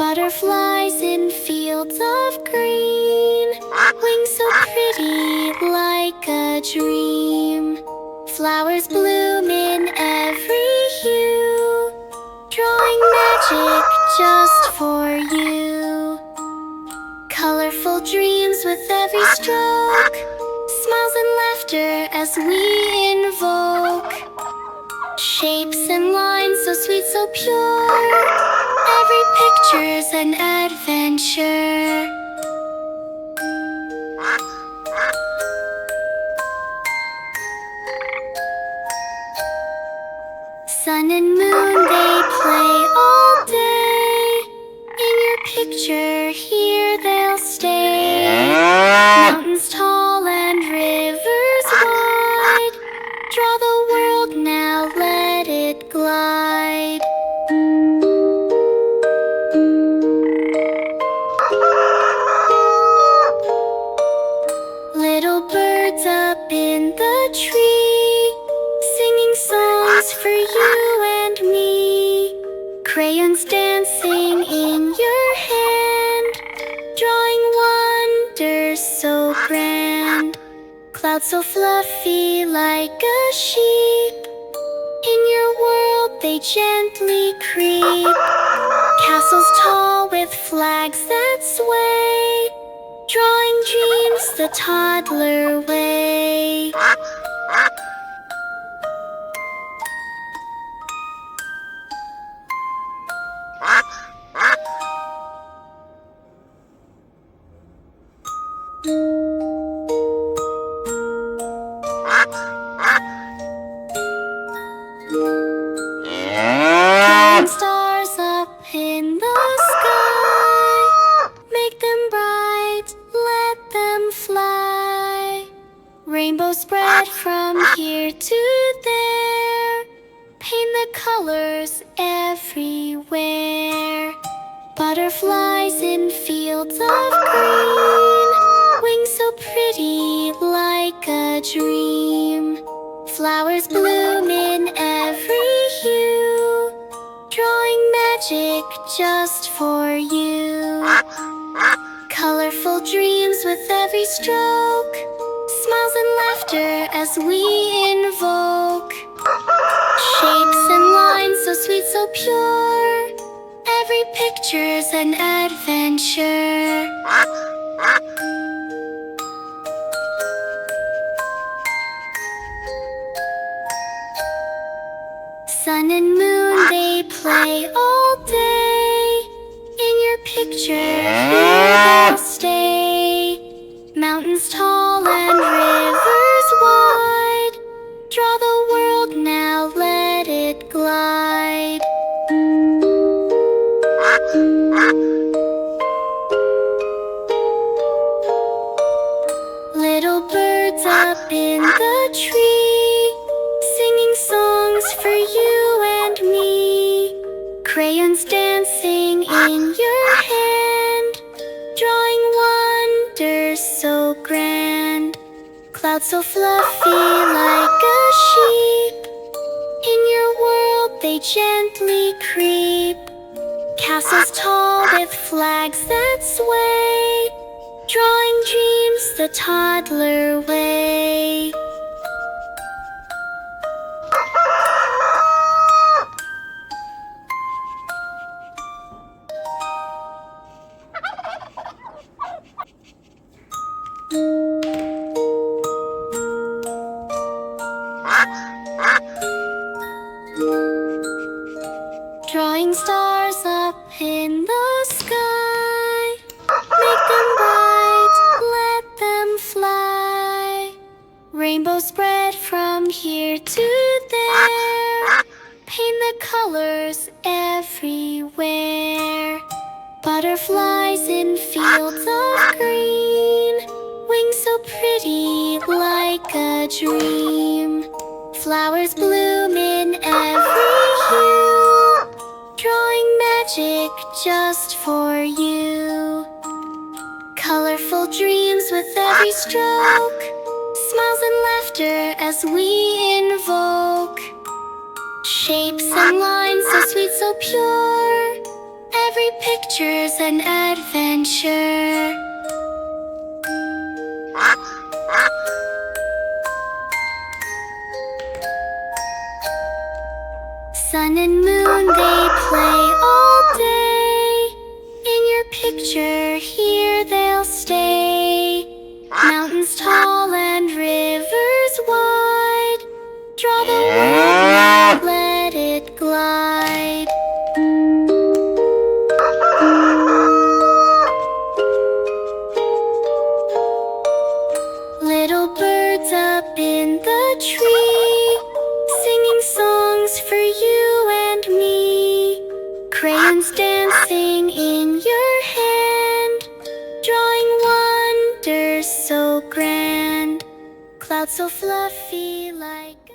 Butterflies in fields of green, wings so pretty like a dream. Flowers bloom in every hue, drawing magic just for you. Colorful dreams with every stroke, smiles and laughter as we invoke. Shapes and lines so sweet, so pure, every picture's an adventure. Sun and moon, they play all day. In your picture, here they'll stay. Mountains tall and rivers wide, draw the world now, let it glide. Little birds up in the tree, singing songs for you and me. Crayons dancing in your hand, drawing wonders so grand. Clouds so fluffy like a sheep, in your world they gently creep. Castles tall with flags that sway, drawing dreams the toddler way. Drawing stars up in the sky, make them bright, let them fly. Rainbows spread from here to there, paint the colors everywhere. Butterflies in fields of green, wings so pretty like a dream. Flowers bloom in every hue, drawing magic just for you. Colorful dreams with every stroke, smiles and laughter as we invoke. Shapes and lines so sweet, so pure, every picture's an adventure. Sun and moon, they play all day. In your picture, here they'll stay. Mountains tall and rivers wide, draw the world now, let it glide. Little birds up in the tree, singing songs for you and me. Crayons dancing in your hand, drawing wonders so grand. Clouds so fluffy like a sheep, in your world they gently creep. Castles tall with flags that sway, drawing dreams the toddler way. Drawing stars up in the sky, make them bright, let them fly. Rainbows spread from here to there, paint the colors everywhere. Butterflies in fields of green, wings so pretty like a dream. Flowers bloom in every hue, drawing magic just for you. Colorful dreams with every stroke, smiles and laughter as we invoke. Shapes and lines so sweet, so pure, every picture pictures and adventure. Sun and moon, they play all day. In your picture, here they'll stay. Mountains tall and rivers wide. Draw the world, let it glide. Little birds up in the tree, singing songs for you and me. Crayons dancing in your hand, drawing wonders so grand. Clouds so fluffy like